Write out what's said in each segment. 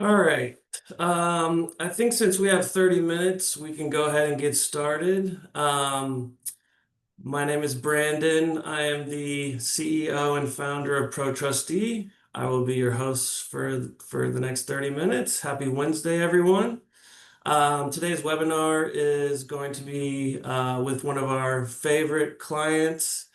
All right. I think since we have 30 minutes, we can go ahead and get started. My name is Brandon. I am the CEO and founder of ProTrustee. I will be your host for the next 30 minutes. Happy Wednesday, everyone. Today's webinar is going to be with one of our favorite clients,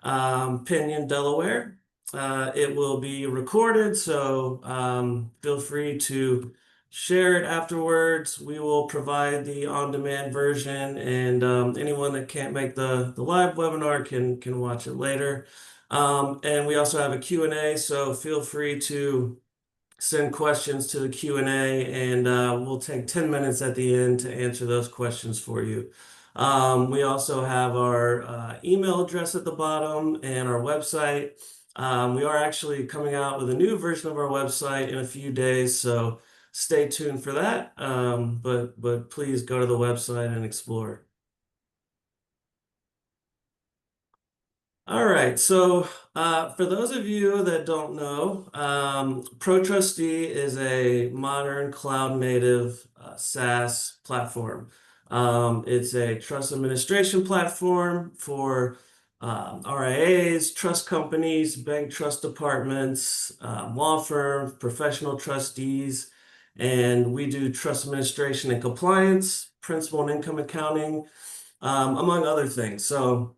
Pinion, Delaware. It will be recorded, so feel free to share it afterwards. We will provide the on-demand version, and anyone that can't make the live webinar can watch it later. And we also have a Q&A, so feel free to send questions to the Q&A, and we'll take 10 minutes at the end to answer those questions for you. We also have our email address at the bottom and our website. We are actually coming out with a new version of our website in a few days, so stay tuned for that. But please go to the website and explore. All right, so for those of you that don't know, ProTrustee is a modern cloud-native SaaS platform. It's a trust administration platform for RIAs, trust companies, bank trust departments, law firms, professional trustees, and we do trust administration and compliance, principal and income accounting, among other things. So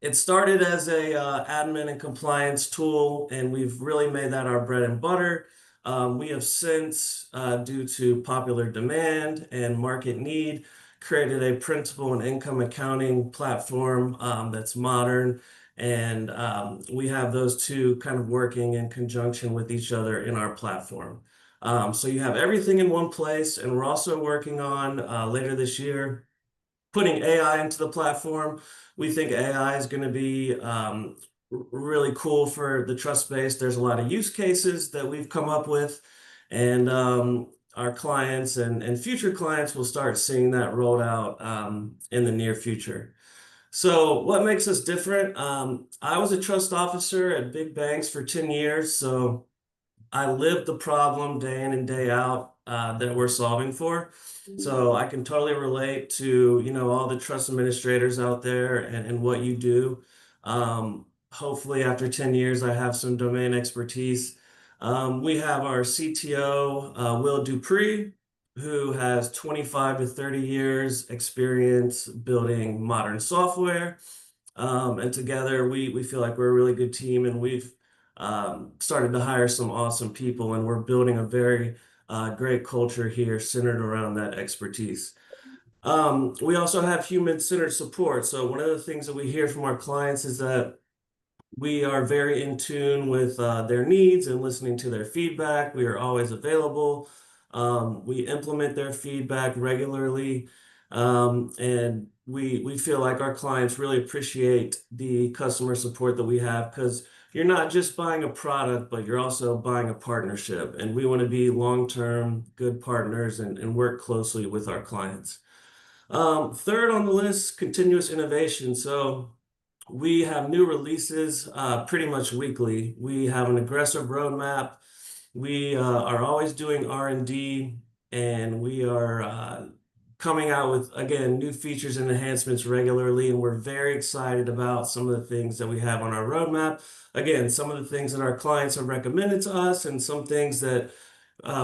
it started as a admin and compliance tool, and we've really made that our bread and butter. We have since, due to popular demand and market need, created a principal and income accounting platform that's modern, and we have those two kind of working in conjunction with each other in our platform. So you have everything in one place, and we're also working on later this year putting AI into the platform. We think AI is going to be really cool for the trust space. There's a lot of use cases that we've come up with, and our clients and future clients will start seeing that rolled out in the near future. So what makes us different? I was a trust officer at big banks for 10 years, so I lived the problem day in and day out that we're solving for. So I can totally relate to, all the trust administrators out there and what you do. Hopefully after 10 years, I have some domain expertise. We have our CTO, Will Dupree, who has 25 to 30 years experience building modern software. And together we feel like we're a really good team, and we've started to hire some awesome people, and we're building a very great culture here centered around that expertise. We also have human-centered support. So one of the things that we hear from our clients is that we are very in tune with their needs and listening to their feedback. We are always available. We implement their feedback regularly. And we feel like our clients really appreciate the customer support that we have, because you're not just buying a product, but you're also buying a partnership. And we want to be long-term good partners and work closely with our clients. Third on the list, continuous innovation. So we have new releases pretty much weekly. We have an aggressive roadmap. We are always doing R&D, and we are coming out with, again, new features and enhancements regularly, and we're very excited about some of the things that we have on our roadmap. Again, some of the things that our clients have recommended to us, and some things that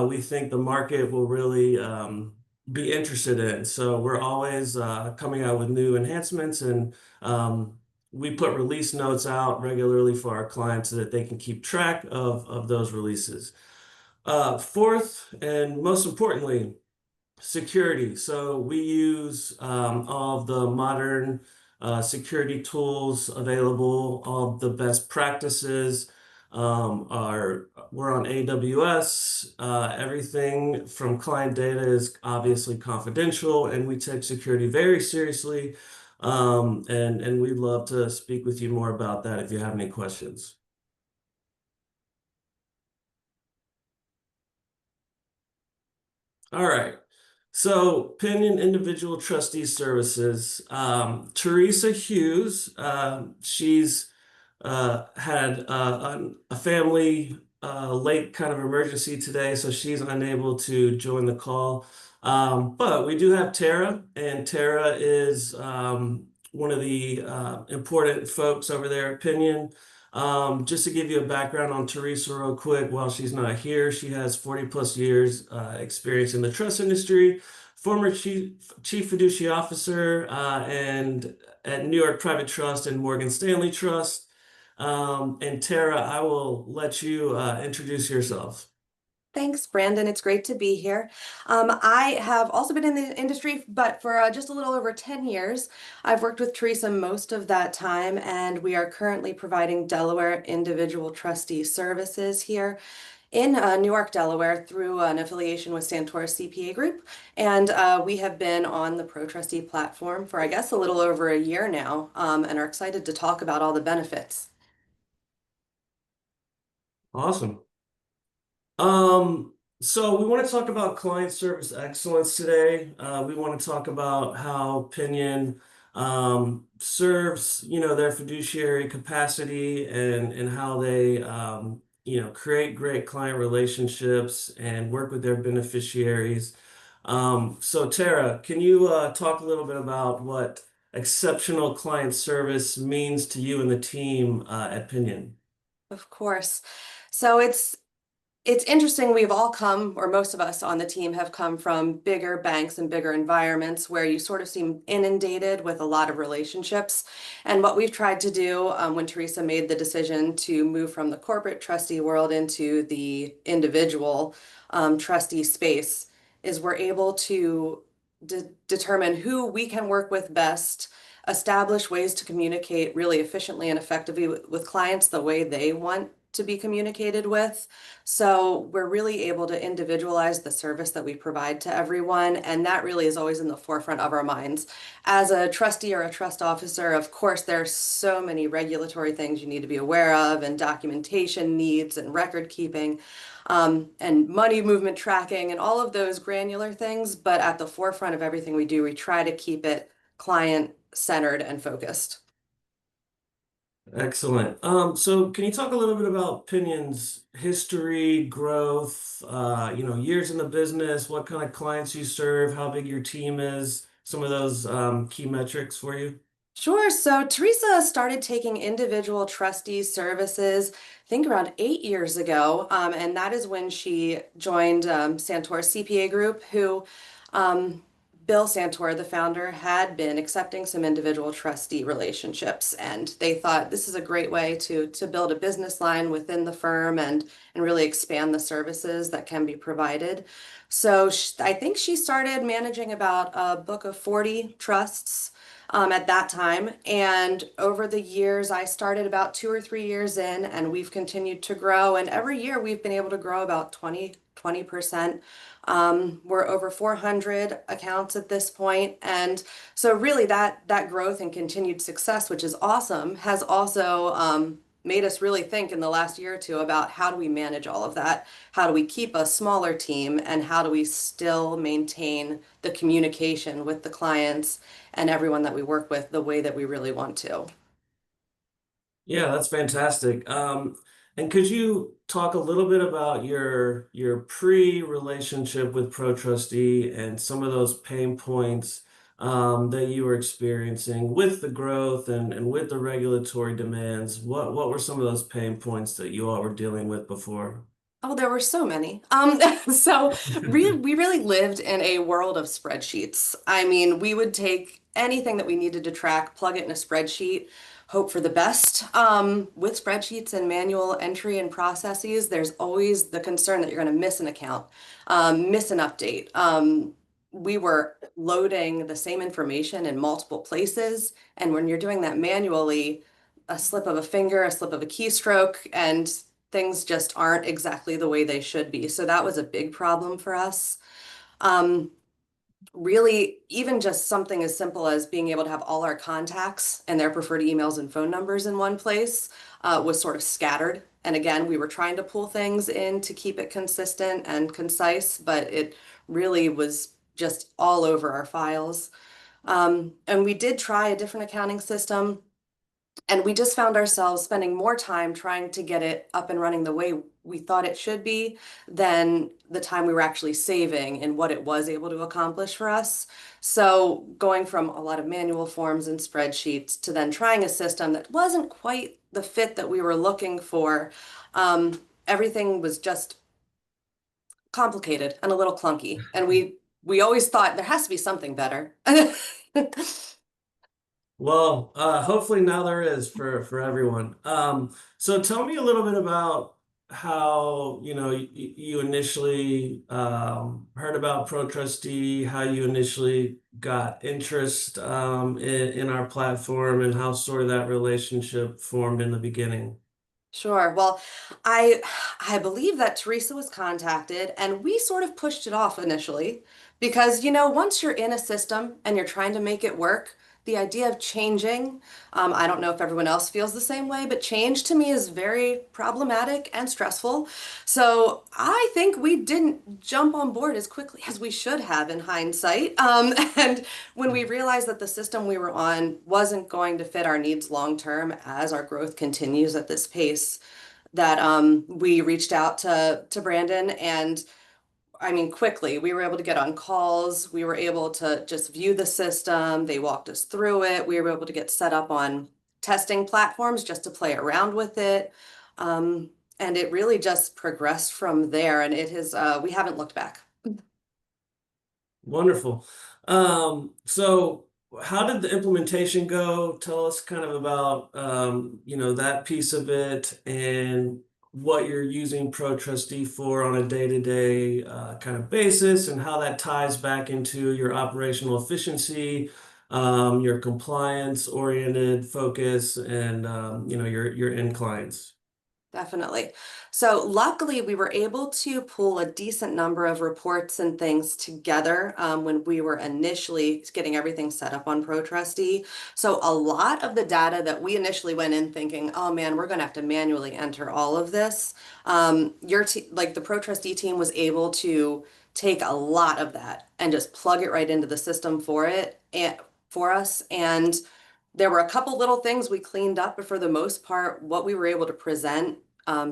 we think the market will really be interested in. So we're always coming out with new enhancements, and we put release notes out regularly for our clients so that they can keep track of those releases. Fourth, and most importantly, security. So we use all of the modern security tools available, all the best practices. We're on AWS. Everything from client data is obviously confidential, and we take security very seriously. And we'd love to speak with you more about that if you have any questions. All right. So Pinion Individual Trustee Services. Teresa Hughes, she's had a family late kind of emergency today, so she's unable to join the call. But we do have Tara, and Tara is one of the important folks over there at Pinion. Just to give you a background on Teresa real quick, while she's not here, she has 40 plus years experience in the trust industry, former chief fiduciary officer and at New York Private Trust and Morgan Stanley Trust. And Tara, I will let you introduce yourself. Thanks, Brandon. It's great to be here. I have also been in the industry, but for just a little over 10 years. I've worked with Teresa most of that time, and we are currently providing Delaware individual trustee services here in Newark, Delaware, through an affiliation with Santora CPA Group. And we have been on the ProTrustee platform for, I guess, a little over a year now, and are excited to talk about all the benefits. Awesome. So we want to talk about client service excellence today. We want to talk about how Pinion serves, their fiduciary capacity and how they, create great client relationships and work with their beneficiaries. So Tara, can you talk a little bit about what exceptional client service means to you and the team at Pinion? Of course. So it's interesting. We've all come, or most of us on the team have come from bigger banks and bigger environments where you sort of seem inundated with a lot of relationships. And what we've tried to do when Teresa made the decision to move from the corporate trustee world into the individual trustee space is we're able to determine who we can work with best, establish ways to communicate really efficiently and effectively with clients the way they want to be communicated with. So we're really able to individualize the service that we provide to everyone, and that really is always in the forefront of our minds. As a trustee or a trust officer, of course, there are so many regulatory things you need to be aware of, and documentation needs, and record keeping, and money movement tracking, and all of those granular things. But at the forefront of everything we do, we try to keep it client centered and focused. Excellent. So can you talk a little bit about Pinion's history, growth, years in the business, what kind of clients you serve, how big your team is, some of those key metrics for you? Sure. So Teresa started taking individual trustee services, I think around 8 years ago. And that is when she joined Santor CPA Group, who Bill Santor, the founder, had been accepting some individual trustee relationships. And they thought this is a great way to build a business line within the firm and really expand the services that can be provided. So I think she started managing about a book of 40 trusts at that time. And over the years, I started about 2 or 3 years in, and we've continued to grow. And every year, we've been able to grow about 20%. We're over 400 accounts at this point. And so really that growth and continued success, which is awesome, has also made us really think in the last year or two about how do we manage all of that? How do we keep a smaller team, and how do we still maintain the communication with the clients and everyone that we work with the way that we really want to? Yeah, that's fantastic. And could you talk a little bit about your pre-relationship with ProTrustee and some of those pain points that you were experiencing with the growth and with the regulatory demands? What were some of those pain points that you all were dealing with before? Oh, there were so many. So we really lived in a world of spreadsheets. I mean, we would take anything that we needed to track, plug it in a spreadsheet, hope for the best. With spreadsheets and manual entry and processes, there's always the concern that you're going to miss an account, miss an update. We were loading the same information in multiple places, and when you're doing that manually, a slip of a finger, a slip of a keystroke, and things just aren't exactly the way they should be. So that was a big problem for us. Um, Really, even just something as simple as being able to have all our contacts and their preferred emails and phone numbers in one place was sort of scattered. And again, we were trying to pull things in to keep it consistent and concise, but it really was just all over our files. And we did try a different accounting system And we just found ourselves spending more time trying to get it up and running the way we thought it should be than the time we were actually saving and what it was able to accomplish for us. So going from a lot of manual forms and spreadsheets to then trying a system that wasn't quite the fit that we were looking for, everything was just complicated and a little clunky. And we always thought there has to be something better. Well, hopefully now there is for everyone. So tell me a little bit about how, you initially heard about ProTrustee, how you initially got interest in our platform, and how sort of that relationship formed in the beginning. Sure. Well, I I believe that Teresa was contacted and we sort of pushed it off initially because, once you're in a system and you're trying to make it work, the idea of changing, I don't know if everyone else feels the same way, but change to me is very problematic and stressful. So I think we didn't jump on board as quickly as we should have in hindsight. And when we realized that the system we were on wasn't going to fit our needs long term as our growth continues at this pace, that we reached out to Brandon and I mean quickly we were able to get on calls. We were able to just view the system. They walked us through it. We were able to get set up on testing platforms just to play around with it. Um, and it really just progressed from there. And it has we haven't looked back. Wonderful. So how did the implementation go? Tell us kind of about that piece of it and what you're using ProTrustee for on a day-to-day kind of basis, and how that ties back into your operational efficiency, your compliance-oriented focus, and your end clients. Definitely. So luckily, we were able to pull a decent number of reports and things together when we were initially getting everything set up on ProTrustee. So a lot of the data that we initially went in thinking, oh man, we're going to have to manually enter all of this. Like the ProTrustee team was able to take a lot of that and just plug it right into the system for it and for us. And there were a couple little things we cleaned up, but for the most part, what we were able to present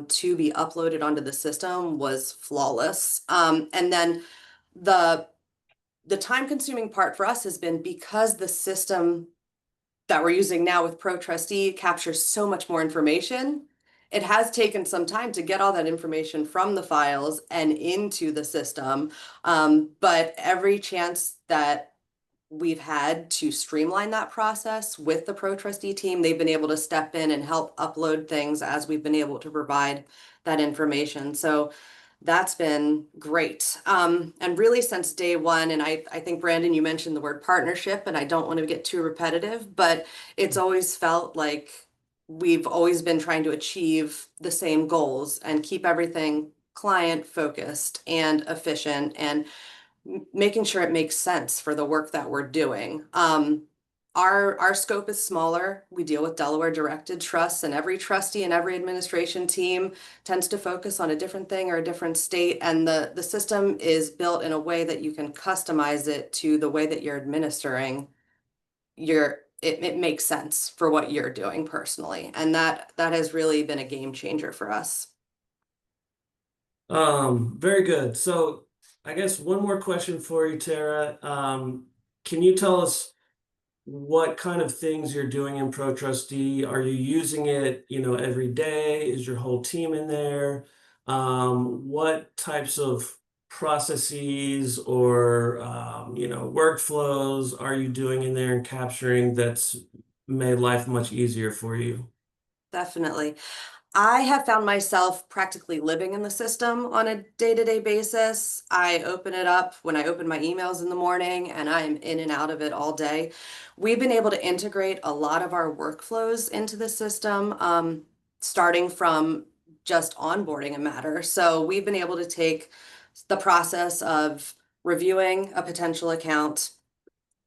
to be uploaded onto the system was flawless. And then the the time-consuming part for us has been because the system that we're using now with ProTrustee captures so much more information. It has taken some time to get all that information from the files and into the system. But every chance that we've had to streamline that process with the ProTrustee team. They've been able to step in and help upload things as we've been able to provide that information. So that's been great. And really since day one, and I think Brandon, you mentioned the word partnership, and I don't want to get too repetitive, but it's always felt like we've always been trying to achieve the same goals and keep everything client focused and efficient and making sure it makes sense for the work that we're doing. Our scope is smaller. We deal with Delaware directed trusts, and every trustee and every administration team tends to focus on a different thing or a different state. And the system is built in a way that you can customize it to the way that you're administering it makes sense for what you're doing personally. And that has really been a game changer for us. Very good. So I guess one more question for you, Tara. Can you tell us what kind of things you're doing in ProTrustee? Are you using it, every day? Is your whole team in there? What types of processes or workflows are you doing in there and capturing that's made life much easier for you? Definitely. I have found myself practically living in the system on a day-to-day basis. I open it up when I open my emails in the morning and I'm in and out of it all day. We've been able to integrate a lot of our workflows into the system, starting from just onboarding a matter. So we've been able to take the process of reviewing a potential account,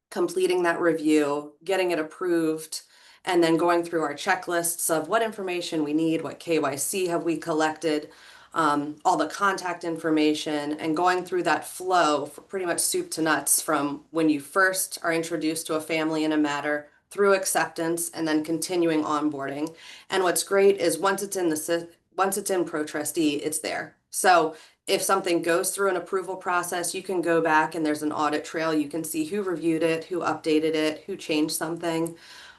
completing that review, getting it approved, and then going through our checklists of what information we need, what KYC have we collected, all the contact information, and going through that flow for pretty much soup to nuts from when you first are introduced to a family in a matter through acceptance and then continuing onboarding. And what's great is once it's in ProTrustee, it's there. So if something goes through an approval process, you can go back and there's an audit trail. You can see who reviewed it, who updated it, who changed something.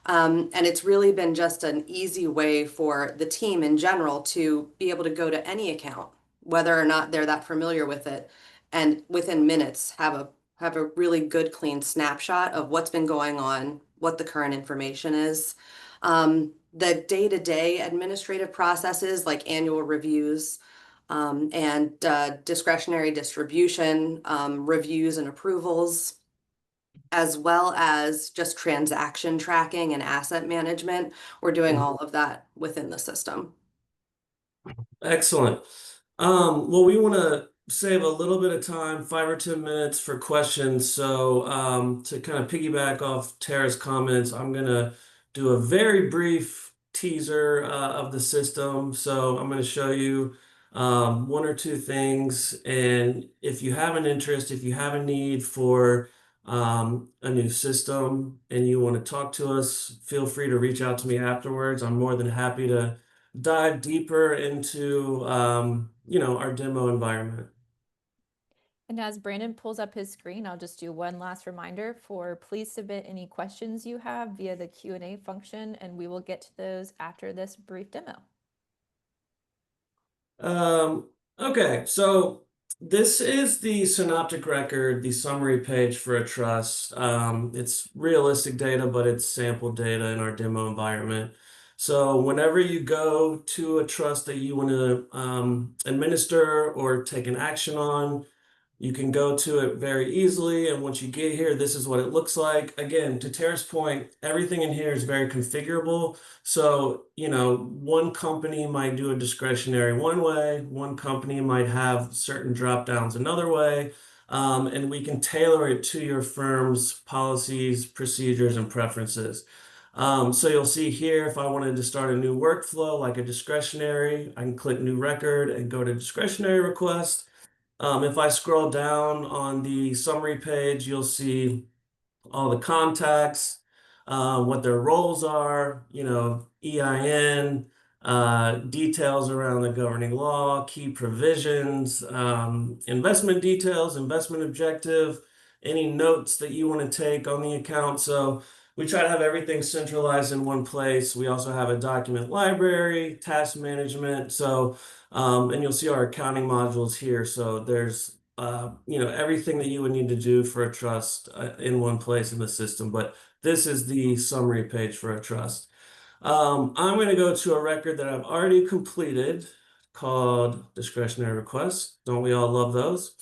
And it's really been just an easy way for the team in general to be able to go to any account, whether or not they're that familiar with it, and within minutes have a really good clean snapshot of what's been going on, what the current information is. The day-to-day administrative processes like annual reviews and discretionary distribution reviews and approvals, as well as just transaction tracking and asset management. We're doing all of that within the system. Excellent. Well, we want to save a little bit of time, 5 or 10 minutes for questions. So, to kind of piggyback off Tara's comments, I'm going to do a very brief teaser of the system. So, I'm going to show you 1 or 2 things. And if you have an interest, if you have a need for a new system and you want to talk to us, feel free to reach out to me afterwards. I'm more than happy to dive deeper into our demo environment. And as Brandon pulls up his screen, I'll just do one last reminder for please submit any questions you have via the Q&A function, and we will get to those after this brief demo. Okay, so this is the synoptic record, the summary page for a trust. It's realistic data, but it's sample data in our demo environment. So whenever you go to a trust that you want to administer or take an action on, you can go to it very easily. And once you get here, this is what it looks like. Again, to Tara's point, everything in here is very configurable. So, one company might do a discretionary one way, one company might have certain drop downs another way. And we can tailor it to your firm's policies, procedures, and preferences. So you'll see here, if I wanted to start a new workflow, like a discretionary, I can click new record and go to discretionary request. If I scroll down on the summary page, you'll see all the contacts, what their roles are, EIN, details around the governing law, key provisions, investment details, investment objective, any notes that you want to take on the account. So we try to have everything centralized in one place. We also have a document library, task management. So, and you'll see our accounting modules here. So there's everything that you would need to do for a trust in one place in the system. But this is the summary page for a trust. I'm going to go to a record that I've already completed called discretionary requests. Don't we all love those?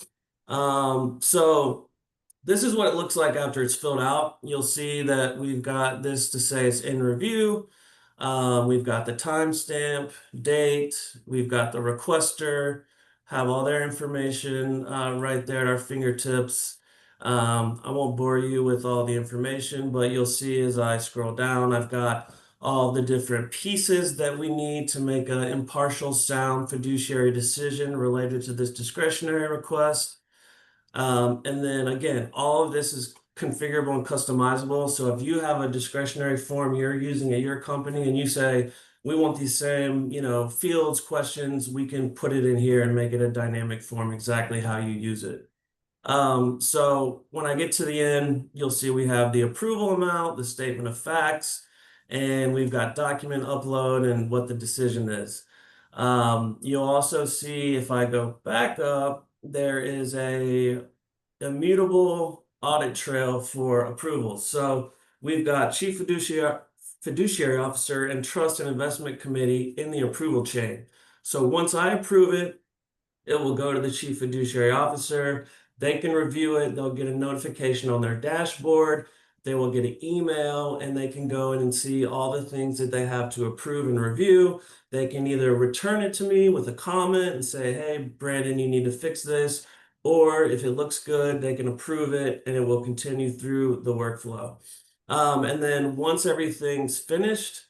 So this is what it looks like after it's filled out. You'll see that we've got this to say it's in review. We've got the timestamp, date, we've got the requester, have all their information right there at our fingertips. I won't bore you with all the information, but you'll see as I scroll down, I've got all the different pieces that we need to make an impartial, sound fiduciary decision related to this discretionary request. And then again, all of this is configurable and customizable. So if you have a discretionary form you're using at your company and you say, we want these same, fields, questions, we can put it in here and make it a dynamic form exactly how you use it. So when I get to the end, you'll see we have the approval amount, the statement of facts, and we've got document upload and what the decision is. You'll also see if I go back up, there is a immutable audit trail for approvals. So we've got Chief Fiduciary Officer and Trust and Investment Committee in the approval chain. So once I approve it, it will go to the Chief Fiduciary Officer. They can review it. They'll get a notification on their dashboard. They will get an email and they can go in and see all the things that they have to approve and review. They can either return it to me with a comment and say, hey, Brandon, you need to fix this. Or if it looks good, they can approve it and it will continue through the workflow. And then once everything's finished,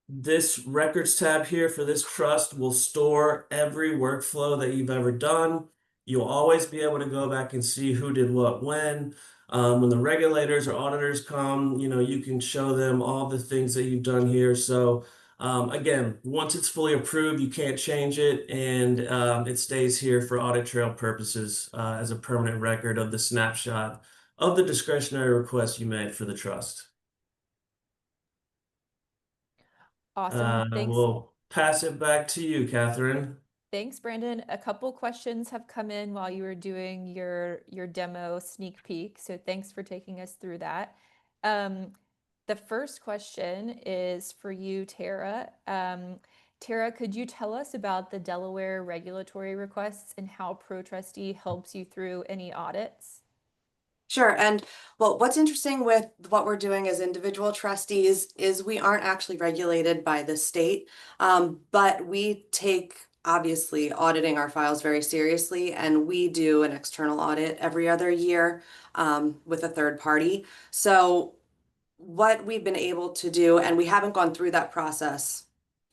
this records tab here for this trust will store every workflow that you've ever done. You'll always be able to go back and see who did what when. When the regulators or auditors come, you can show them all the things that you've done here. So again, once it's fully approved, you can't change it, and it stays here for audit trail purposes as a permanent record of the snapshot of the discretionary request you made for the trust. Awesome. Thanks. We'll pass it back to you, Catherine. Thanks, Brandon. A couple questions have come in while you were doing your demo sneak peek. So thanks for taking us through that. The first question is for you, Tara. Tara, could you tell us about the Delaware regulatory requests and how ProTrustee helps you through any audits? Sure. And well, what's interesting with what we're doing as individual trustees is we aren't actually regulated by the state, but we take obviously auditing our files very seriously, and we do an external audit every other year with a third party. So what we've been able to do, and we haven't gone through that process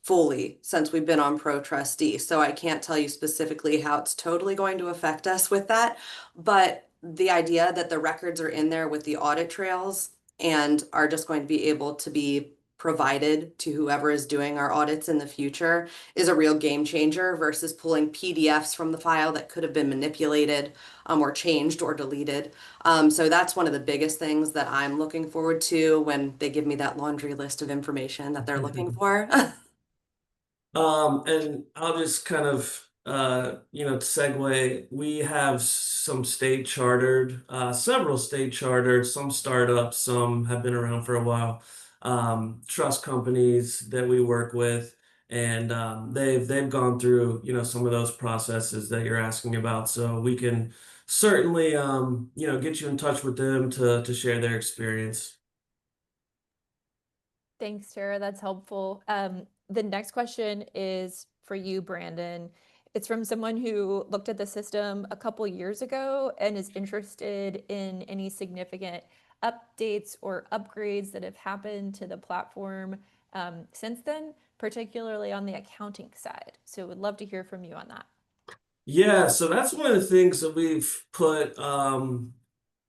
fully since we've been on ProTrustee, so I can't tell you specifically how it's totally going to affect us with that, but the idea that the records are in there with the audit trails and are just going to be able to be provided to whoever is doing our audits in the future is a real game changer versus pulling PDFs from the file that could have been manipulated or changed or deleted. So that's one of the biggest things that I'm looking forward to when they give me that laundry list of information that they're looking for. And I'll just kind of, segue. We have some state chartered, several state chartered, some startups, some have been around for a while, trust companies that we work with, and they've gone through, some of those processes that you're asking about. So we can certainly, get you in touch with them to share their experience. Thanks, Tara. That's helpful. The next question is for you, Brandon. It's from someone who looked at the system a couple years ago and is interested in any significant updates or upgrades that have happened to the platform since then, particularly on the accounting side. So would love to hear from you on that. Yeah, so that's one of the things that we've put a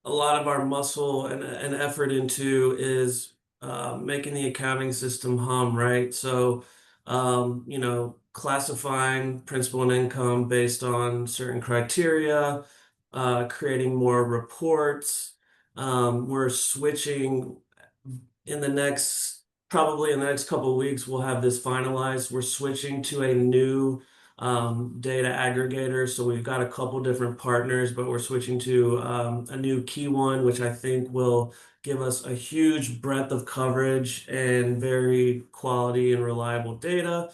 lot of our muscle and effort into is making the accounting system hum, right? So, classifying principal and income based on certain criteria, creating more reports. We're switching in the next, probably in the next couple of weeks, we'll have this finalized. We're switching to a new data aggregator. So we've got a couple different partners, but we're switching to a new key one, which I think will give us a huge breadth of coverage and very quality and reliable data.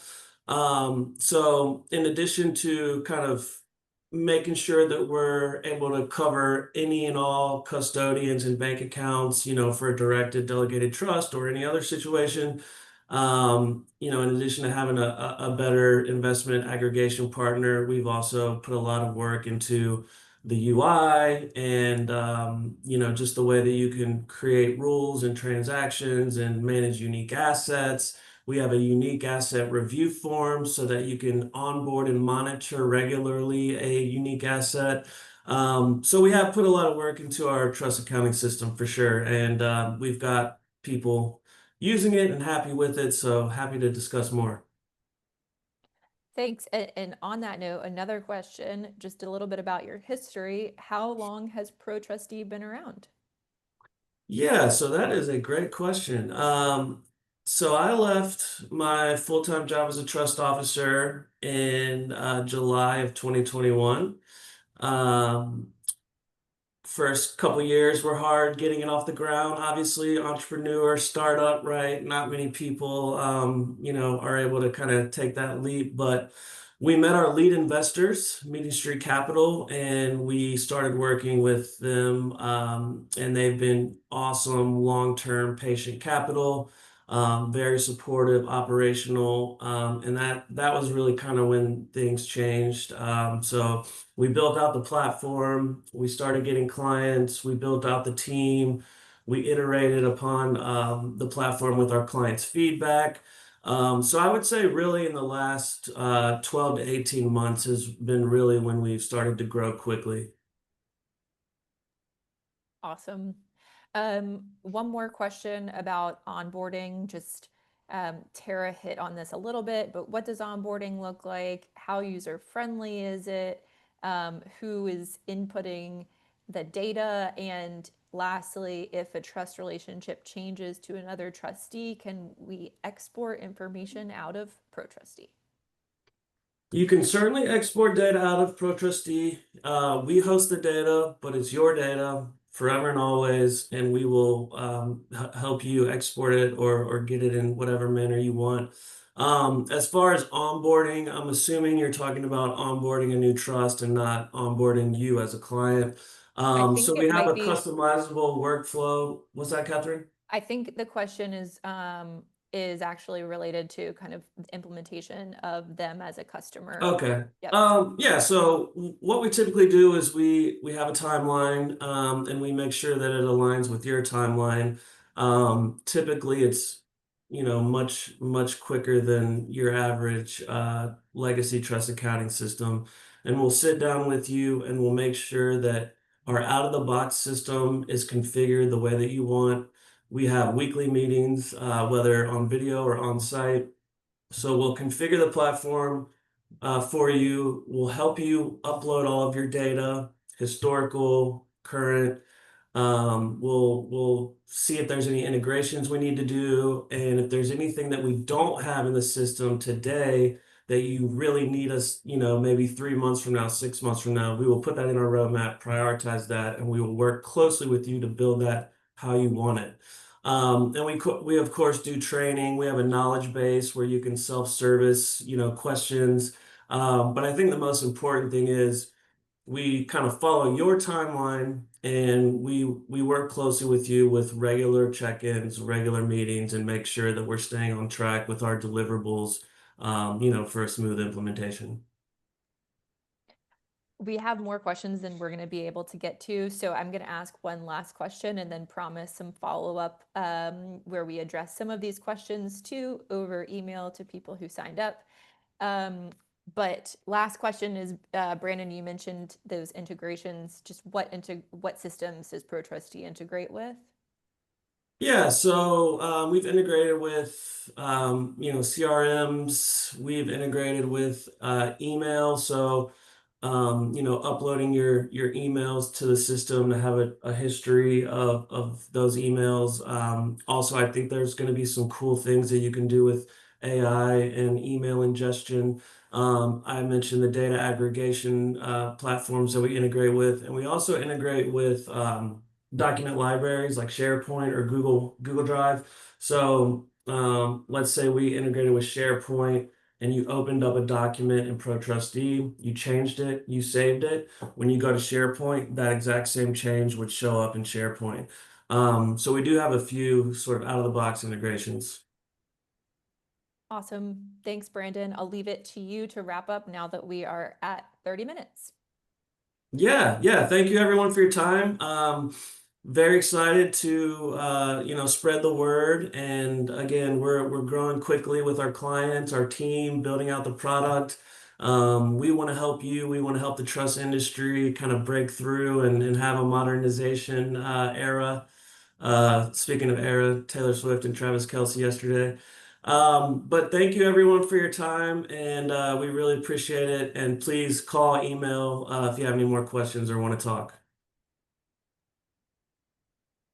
So in addition to kind of making sure that we're able to cover any and all custodians and bank accounts, for a directed delegated trust or any other situation. In addition to having a better investment aggregation partner, we've also put a lot of work into the UI and, just the way that you can create rules and transactions and manage unique assets. We have a unique asset review form so that you can onboard and monitor regularly a unique asset. So we have put a lot of work into our trust accounting system for sure. And we've got people using it and happy with it. So happy to discuss more. Thanks. And on that note, another question, just a little bit about your history. How long has ProTrustee been around? Yeah, so that is a great question. So I left my full-time job as a trust officer in July of 2021. Um, First couple years were hard getting it off the ground. Obviously, entrepreneur, startup, right? Not many people, are able to kind of take that leap. But we met our lead investors, Meeting Street Capital, and we started working with them. And they've been awesome, long-term patient capital, very supportive, operational, and that was really kind of when things changed. So we built out the platform, we started getting clients, we built out the team, we iterated upon the platform with our clients' feedback. So I would say really in the last 12 to 18 months has been really when we've started to grow quickly. Awesome. One more question about onboarding. Just Tara hit on this a little bit, but what does onboarding look like? How user friendly is it? Who is inputting the data? And lastly, if a trust relationship changes to another trustee, can we export information out of ProTrustee? You can certainly export data out of ProTrustee. We host the data, but it's your data forever and always, and we will help you export it or get it in whatever manner you want. As far as onboarding, I'm assuming you're talking about onboarding a new trust and not onboarding you as a client. I So think we it have might a be customizable workflow. What's that, Catherine? I think the question is actually related to kind of implementation of them as a customer. Okay. Yep. Yeah, so what we typically do is we have a timeline and we make sure that it aligns with your timeline. Typically it's much quicker than your average legacy trust accounting system. And we'll sit down with you and we'll make sure that our out of the box system is configured the way that you want. We have weekly meetings, whether on video or on site. So we'll configure the platform for you. We'll help you upload all of your data, historical, current. We'll see if there's any integrations we need to do, and if there's anything that we don't have in the system today that you really need us, maybe 3 months from now, 6 months from now, we will put that in our roadmap, prioritize that, and we will work closely with you to build that how you want it. And we of course do training. We have a knowledge base where you can self-service, questions. But I think the most important thing is we kind of follow your timeline and we work closely with you with regular check-ins, regular meetings, and make sure that we're staying on track with our deliverables, for a smooth implementation. We have more questions than we're going to be able to get to. So I'm going to ask one last question and then promise some follow-up where we address some of these questions too over email to people who signed up. But last question is, Brandon, you mentioned those integrations. Just what systems does ProTrustee integrate with? Yeah, so we've integrated with CRMs. We've integrated with email. So uploading your emails to the system to have a history of those emails. Also, I think there's going to be some cool things that you can do with AI and email ingestion. I mentioned the data aggregation platforms that we integrate with, and we also integrate with document libraries like SharePoint or Google Drive. So let's say we integrated with SharePoint and you opened up a document in ProTrustee, you changed it, you saved it. When you go to SharePoint, that exact same change would show up in SharePoint. So we do have a few sort of out of the box integrations. Awesome. Thanks, Brandon. I'll leave it to you to wrap up now that we are at 30 minutes. Yeah. Thank you everyone for your time. Very excited to spread the word. And again, we're growing quickly with our clients, our team, building out the product. We want to help you. We want to help the trust industry kind of break through and have a modernization era. Speaking of era, Taylor Swift and Travis Kelce yesterday. But thank you everyone for your time, and we really appreciate it. And please call, email if you have any more questions or want to talk.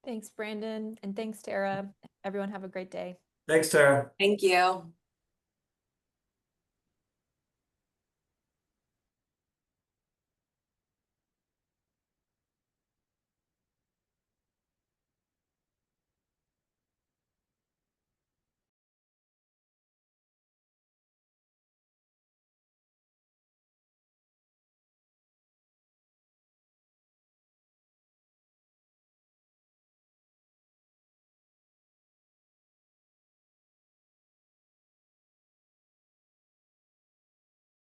Thanks, Brandon, and thanks, Tara. Everyone have a great day. Thanks, Tara. Thank you.